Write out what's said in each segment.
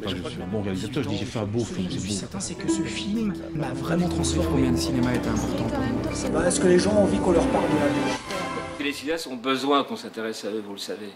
pas que je suis un bon réalisateur, je dis j'ai fait un beau film. Ce que je suis certain, c'est que ce film m'a vraiment transformé. Combien le cinéma était important pour nous. Est-ce que les gens ont envie qu'on leur parle de la vie? Les cinéastes ont besoin qu'on s'intéresse à eux, vous le savez.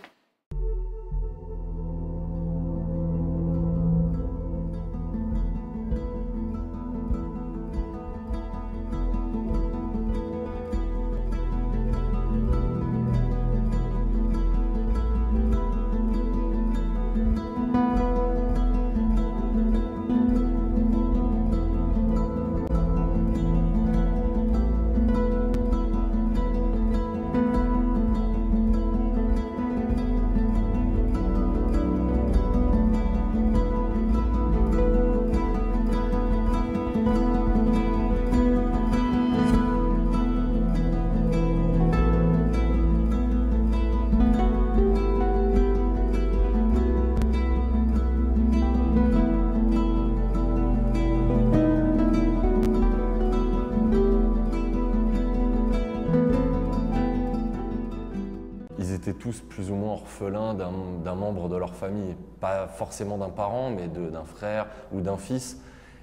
Ils étaient tous plus ou moins orphelins d'un membre de leur famille, pas forcément d'un parent, mais d'un frère ou d'un fils.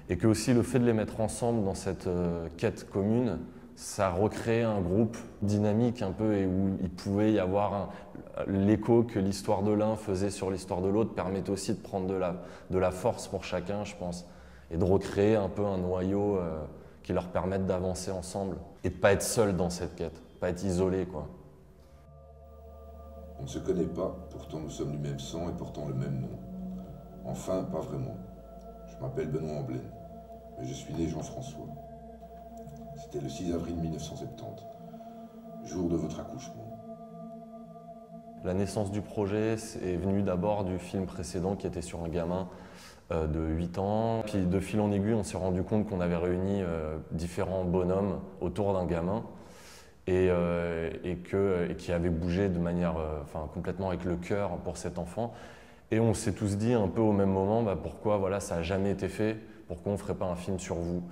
Et que aussi le fait de les mettre ensemble dans cette quête commune, ça recréait un groupe dynamique un peu et où il pouvait y avoir l'écho que l'histoire de l'un faisait sur l'histoire de l'autre permettait aussi de prendre de la force pour chacun, je pense, et de recréer un peu un noyau qui leur permette d'avancer ensemble et de ne pas être seul dans cette quête, pas être isolé, quoi. On ne se connaît pas, pourtant nous sommes du même sang et portant le même nom. Enfin, pas vraiment. Je m'appelle Benoît Amblaine, mais je suis né Jean-François. C'était le 6 avril 1970, jour de votre accouchement. La naissance du projet est venue d'abord du film précédent qui était sur un gamin de 8 ans. Puis de fil en aiguille, on s'est rendu compte qu'on avait réuni différents bonhommes autour d'un gamin. Et qui avait bougé de manière complètement avec le cœur pour cet enfant. Et on s'est tous dit un peu au même moment, pourquoi ça n'a jamais été fait, pourquoi on ne ferait pas un film sur vous.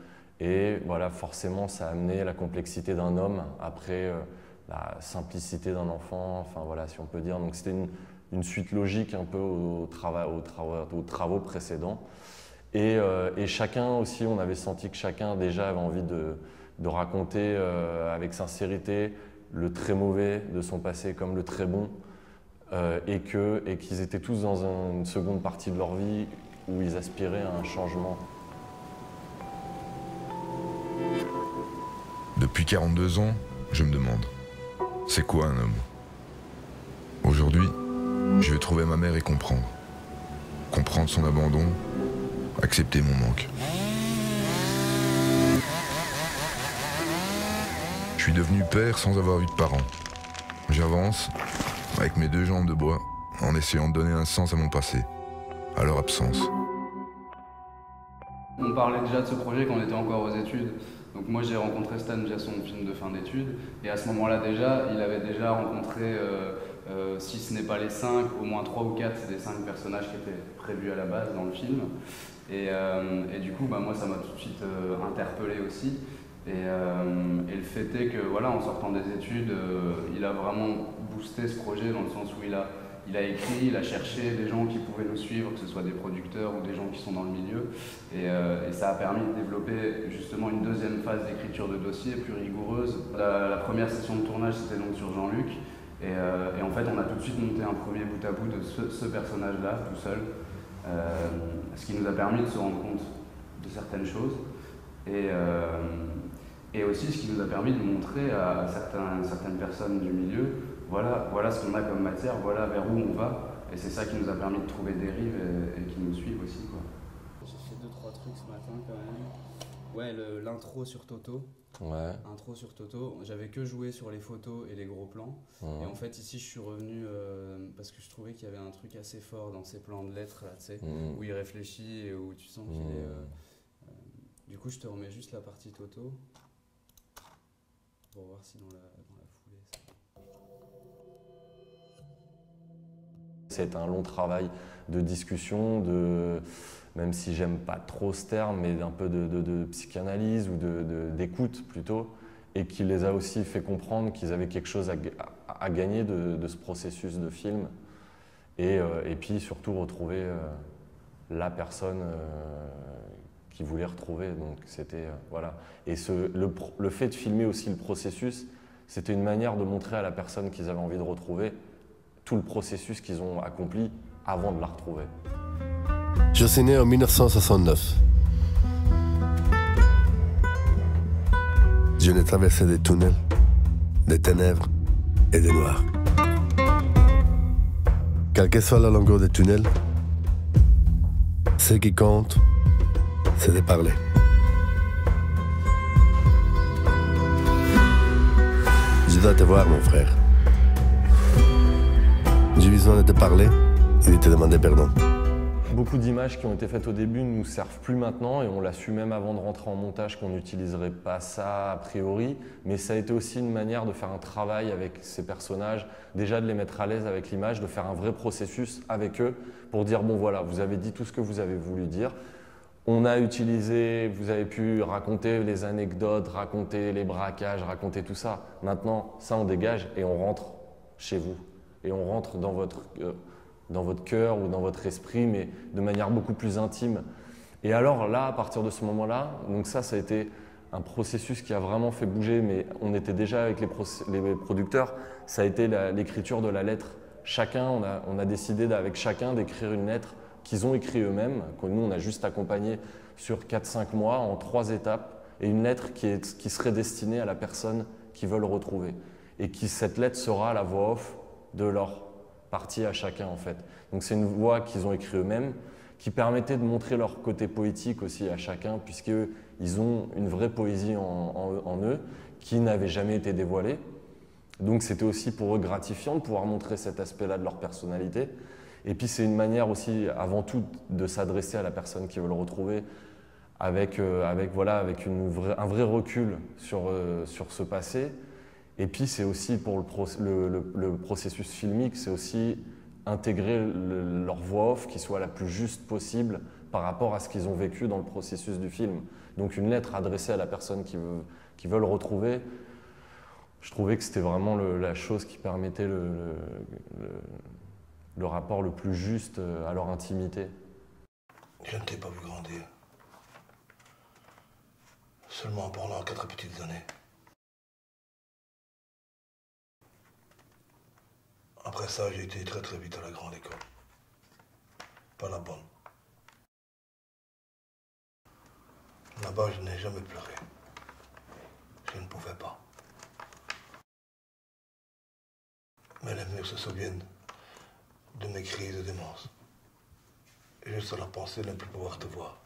Et voilà, forcément, ça a amené la complexité d'un homme après la simplicité d'un enfant, si on peut dire. Donc c'était une suite logique un peu aux travaux précédents. Et chacun aussi, on avait senti que chacun déjà avait envie de raconter avec sincérité le très mauvais de son passé comme le très bon, et qu'ils étaient tous dans une seconde partie de leur vie où ils aspiraient à un changement. Depuis 42 ans, je me demande, c'est quoi un homme? Aujourd'hui, je vais trouver ma mère et comprendre. Comprendre son abandon, accepter mon manque. Je suis devenu père sans avoir eu de parents. J'avance, avec mes 2 jambes de bois, en essayant de donner un sens à mon passé, à leur absence. On parlait déjà de ce projet quand on était encore aux études. Donc moi j'ai rencontré Stan via son film de fin d'études. Et à ce moment-là déjà, il avait déjà rencontré, si ce n'est pas les 5, au moins 3 ou 4 des 5 personnages qui étaient prévus à la base dans le film. Et du coup, moi ça m'a tout de suite interpellé aussi. Et le fait est que en sortant des études, il a vraiment boosté ce projet dans le sens où il a écrit, il a cherché des gens qui pouvaient nous suivre, que ce soit des producteurs ou des gens qui sont dans le milieu. Et ça a permis de développer justement une deuxième phase d'écriture de dossier plus rigoureuse. La première session de tournage, c'était donc sur Jean-Luc. Et en fait, on a tout de suite monté un premier bout à bout de ce personnage-là, tout seul. Ce qui nous a permis de se rendre compte de certaines choses. Et aussi ce qui nous a permis de montrer à certaines personnes du milieu, voilà ce qu'on a comme matière, voilà vers où on va. Et c'est ça qui nous a permis de trouver des rives et qui nous suivent aussi, quoi. J'ai fait 2-3 trucs ce matin quand même. Ouais, l'intro sur Toto. Ouais. Intro sur Toto. J'avais que joué sur les photos et les gros plans. Et en fait, ici, je suis revenu parce que je trouvais qu'il y avait un truc assez fort dans ces plans de lettres, là, tu sais, où il réfléchit et où tu sens qu'il est... Du coup, je te remets juste la partie Toto. Pour voir si dans la foulée... C'est un long travail de discussion, même si j'aime pas trop ce terme, mais un peu de psychanalyse ou d'écoute plutôt, et qui les a aussi fait comprendre qu'ils avaient quelque chose à gagner de ce processus de film, et puis surtout retrouver la personne qu'il voulait retrouver. Donc c'était voilà. Et le fait de filmer aussi le processus, c'était une manière de montrer à la personne qu'ils avaient envie de retrouver tout le processus qu'ils ont accompli avant de la retrouver. Je suis né en 1969. Je n'ai traversé des tunnels, des ténèbres et des noirs. Quelle que soit la longueur des tunnels, ce qui compte, c'est de parler. Je dois te voir, mon frère. J'ai besoin de te parler et de te demander pardon. Beaucoup d'images qui ont été faites au début ne nous servent plus maintenant et on l'a su même avant de rentrer en montage qu'on n'utiliserait pas ça a priori, mais ça a été aussi une manière de faire un travail avec ces personnages, déjà de les mettre à l'aise avec l'image, de faire un vrai processus avec eux pour dire bon voilà, vous avez dit tout ce que vous avez voulu dire, on a utilisé, vous avez pu raconter les anecdotes, raconter les braquages, raconter tout ça. Maintenant, ça on dégage et on rentre chez vous et on rentre dans votre cœur ou dans votre esprit, mais de manière beaucoup plus intime. Et alors là, à partir de ce moment-là, donc ça a été un processus qui a vraiment fait bouger, mais on était déjà avec les producteurs, ça a été l'écriture de la lettre. Chacun, on a décidé avec chacun d'écrire une lettre qu'ils ont écrit eux-mêmes, que nous on a juste accompagné sur 4-5 mois en 3 étapes, et une lettre qui serait destinée à la personne qu'ils veulent retrouver. Et cette lettre sera la voix off de leur partie à chacun en fait. Donc c'est une voix qu'ils ont écrite eux-mêmes, qui permettait de montrer leur côté poétique aussi à chacun, puisqu'ils ont une vraie poésie en eux, qui n'avait jamais été dévoilée. Donc c'était aussi pour eux gratifiant de pouvoir montrer cet aspect-là de leur personnalité. Et puis c'est une manière aussi, avant tout, de s'adresser à la personne qui veut le retrouver, avec un vrai recul sur ce passé. Et puis c'est aussi pour le processus filmique, c'est aussi intégrer leur voix off qui soit la plus juste possible par rapport à ce qu'ils ont vécu dans le processus du film. Donc une lettre adressée à la personne qui veut le retrouver, je trouvais que c'était vraiment la chose qui permettait le rapport le plus juste à leur intimité. Je ne t'ai pas vu grandir. Seulement pendant 4 petites années. Après ça, j'ai été très très vite à la grande école. Pas la bonne. Là-bas, je n'ai jamais pleuré. Je ne pouvais pas. Mais les murs se souviennent de mes crises de démence. Juste à la pensée de ne plus pouvoir te voir.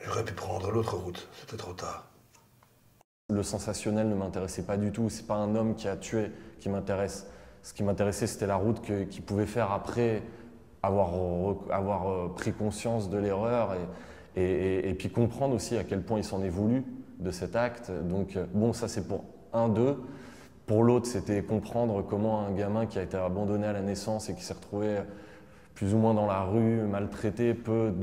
J'aurais pu prendre l'autre route, c'était trop tard. Le sensationnel ne m'intéressait pas du tout, c'est pas un homme qui a tué qui m'intéresse. Ce qui m'intéressait, c'était la route qu'il pouvait faire après avoir pris conscience de l'erreur et puis comprendre aussi à quel point il s'en est voulu de cet acte. Donc bon, ça c'est pour un d'eux. Pour l'autre, c'était comprendre comment un gamin qui a été abandonné à la naissance et qui s'est retrouvé plus ou moins dans la rue, maltraité, peut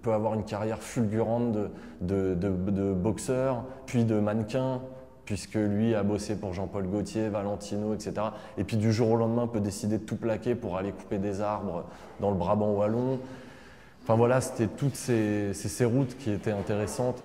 avoir une carrière fulgurante de boxeur, puis de mannequin, puisque lui a bossé pour Jean-Paul Gaultier, Valentino, etc. Et puis du jour au lendemain, peut décider de tout plaquer pour aller couper des arbres dans le Brabant wallon. Enfin voilà, c'était toutes ces routes qui étaient intéressantes.